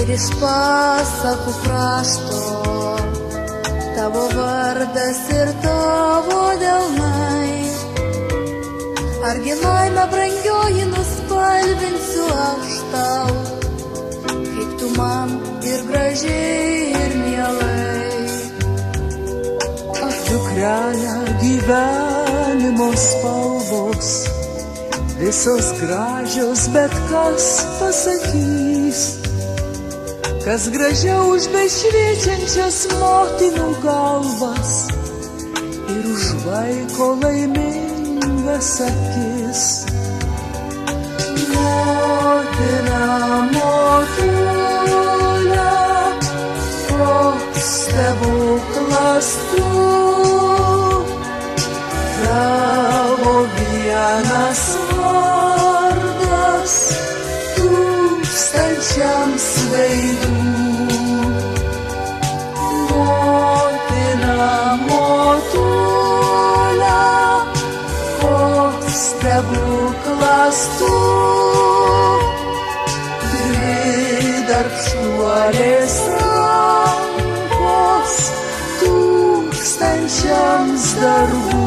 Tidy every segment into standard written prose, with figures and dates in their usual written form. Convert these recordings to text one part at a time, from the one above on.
ir iš pasakų krašto, tavo vardas ir tavo delnai. Argi laimę brangioji nuspalvinsiu aš tau, kaip tu man ir gražiai ir mielai. Ach, dukrelė, gyvenimo spalvos, visos gražios, bet kas pasakys, kas gražiau už bešviečiančias motinų galvas ir už vaiko laimingas akis. Motina, motulė, koks stebuklas tu, tavo vienas vardas tūkstančiams veidų. Motina, motulė, koks stebuklas tu, dvi darbštuolės rankos tūkstančiams darbų.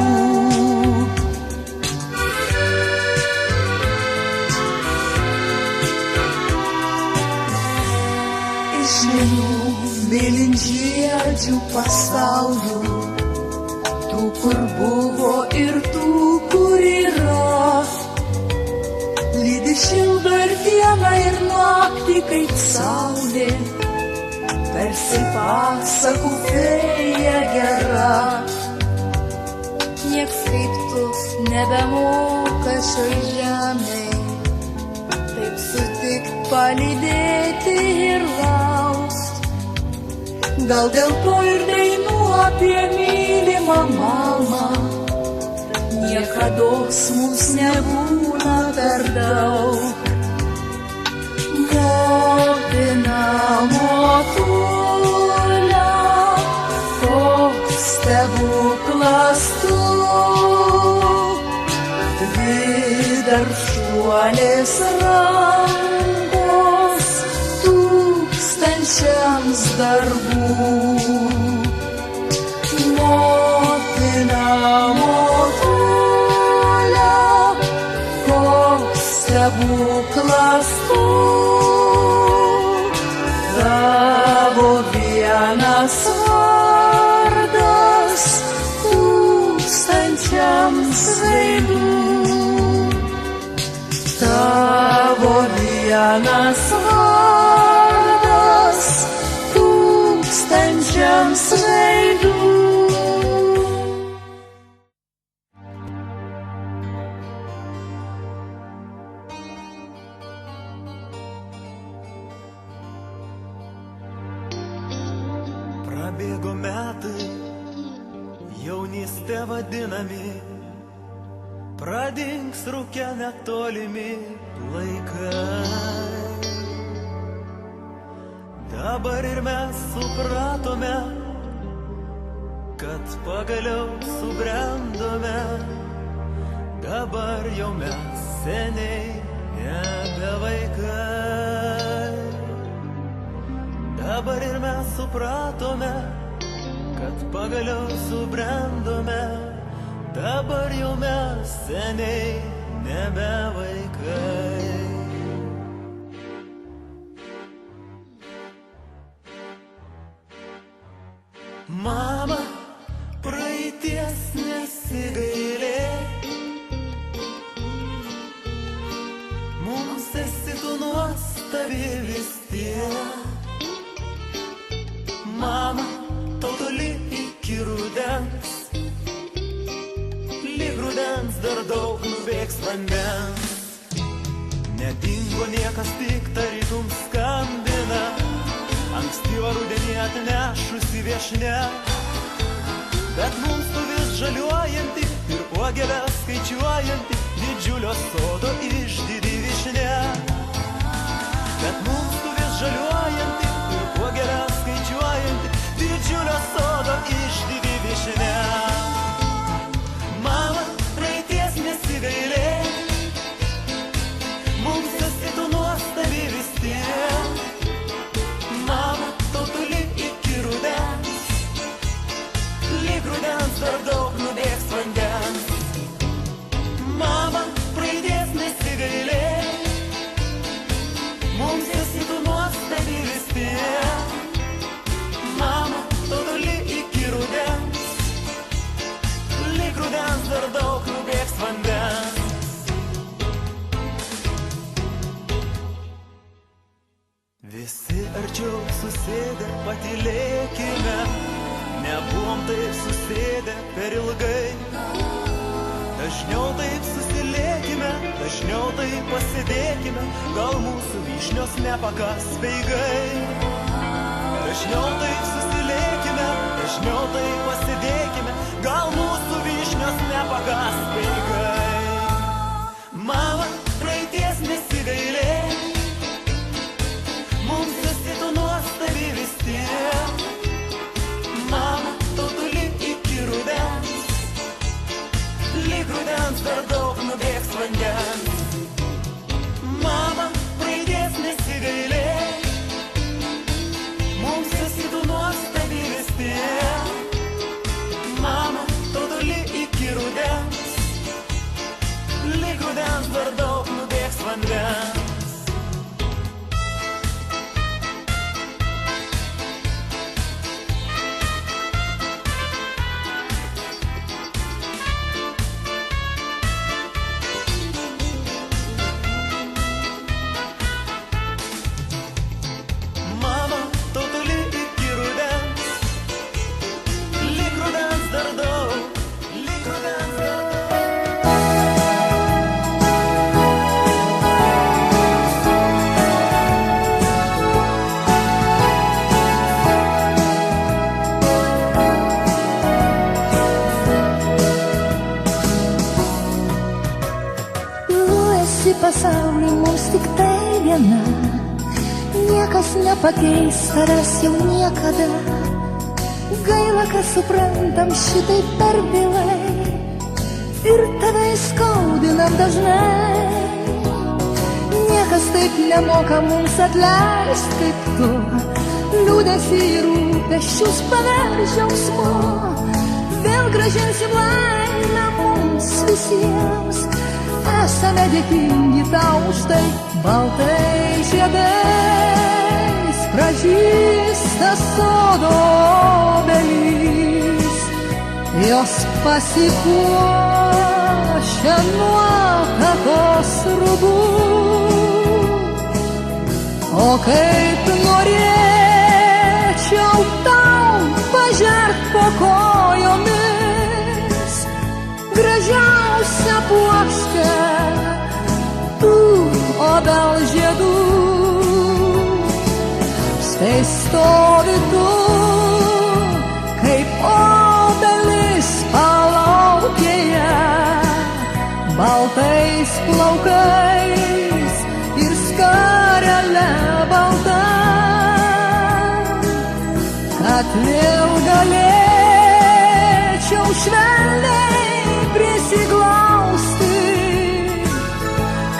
Mėlynžiedžių pasaulių, tų, kur buvo ir tų, kur yra, lydi šildo ir dieną ir naktį kaip saulė, tarsi pasakų fėja gera. Nieks kaip tu nebemoka šioj žemėj, taip sutikt, palydėti ir laukt. Gal dėl to ir dainų apie mylimą mamą niekados mums nebūna per daug. Motina, motulė, koks stebuklas tu, dvi darbštuolės rankos tūkstančiams darbų. Motina, motulė, koks stebuklas tu, tavo vienas vardas tūkstančiams veidų. Tavo vienas vardas tūkstančiams veidų. Prabėgo metai, jaunystė vadinami, pradings rūke netolimi laikai. Dabar ir mes supratome, kad pagaliau subrendome. Dabar jau mes seniai nebe vaikai. Dabar ir mes supratome, kad pagaliau subrendome. Dabar jau mes seniai nebe vaikai. Mama, praeities nesigailėk, mums esi tu nuostabi vis tiek. Mama, tau toli iki rudens, lyg rudens dar daug nubėgs vandens. Nedingo niekas, tik tarytum skambina, ankstyvą rudenį atnešusi viešnia. Bet mums tu vis žaliuojanti ir uogelę skaičiuojanti, didžiulio sodo išdidi vyšnia. Bet mums tu vis žaliuojanti ir uogelę skaičiuojanti, didžiulio sodo išdidi vyšnia. Mama, praeities nesigailėk, mums esi tu nuostabi vis tiek. dienom taip susėdę per ilgai. Dažniau taip susilėkime, dažniau taip pasidėkime, gal mūsų vyšnios nepakas speigai. Dažniau taip susilėkime, dažniau taip pasidėkime, gal mūsų vyšnios nepakas speigai. Mama, praeities nesigailėk, mums esi tu nuostabi vis tiek. Mama, tu toli iki rudens, lyg rudens dar daug nubėgs vandens. Mama, praeities nesigailėk, mums esi tu nuostabi vis tiek. Mama, tu toli iki rudens, lyg rudens dar daug nubėgs vandens. Pasauly mums tik tai viena, niekas nepakeis tavęs jau niekada. Gaila, kad suprantam šitaip per vėlai ir tave įskaudinam dažnai. Niekas taip nemoka mums atleist kaip tu, liūdesį ir rūpesčius paversk džiaugsmu. Vėl grąžinsim laimę mums visiems, esame dėkingi tau už tai. Baltais žiedais pražysta sodo obelys, jos pasipuošia nuotakos rūbų. O kaip norėčiau tau pažert po kojomis gražiausią puokštę tų obel žiedų. Štai stovi tu, kaip obelis palaukėje, baltais plaukais ir skarele balta, kad vėl galėčiau švelniai prisiglausti,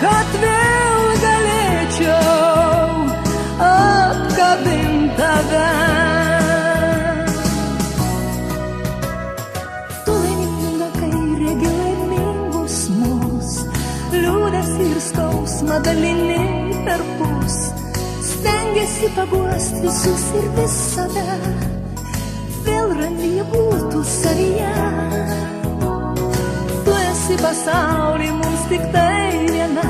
kad vėl galėčiau apkabint tave. Tu laiminga, kai regi laimingus mus, liūdesį ir skausmą dalini perpus, stengiasi paguost visus ir visada, vėl randi būtų savyje. Pasaulį mums tik tai viena,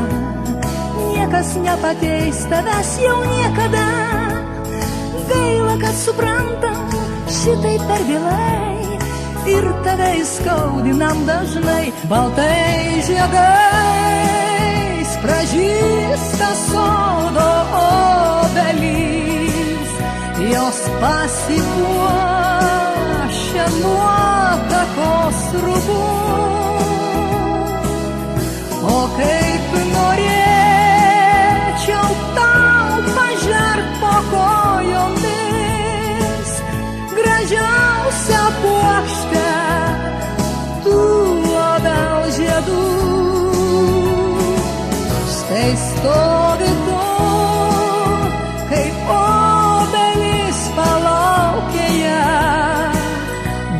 niekas nepakeis tavęs jau niekada. Gaila, kad suprantam šitai per vėlai ir tave įskaudinam dažnai. Baltais žiedais pražysta sodo obelys, jos pasipuošia nuotakos rūbų. O kaip norėčiau tau pažert po kojomis gražiausią puokštę tų obel žiedų. Štai stovi tu, kaip obelis palaukėje,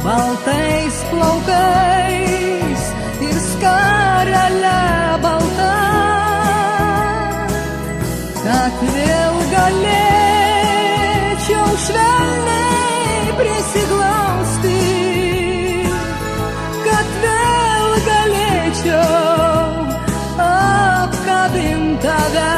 baltais plaukais ir skarele balta, kad vėl galėčiau švelniai prisiglausti, kad vėl galėčiau apkabint tave.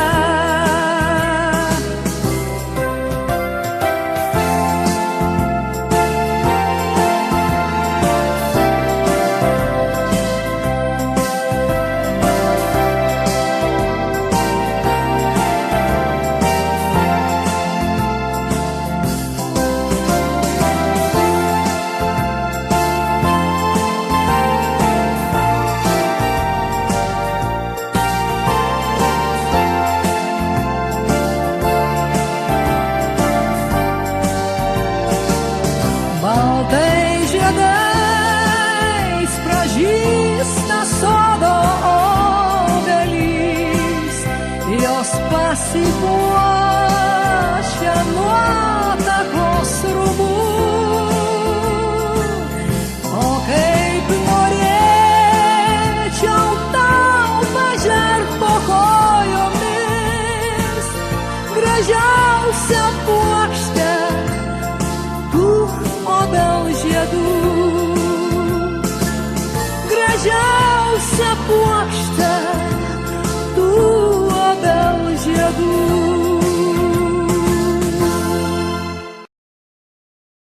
žiedais pražysta sodo obelys, jos pasipuošia nuotakos rūbų. O kaip norėčiau tau pažert po kojomis gražiausią puokštę tų obelžiedų.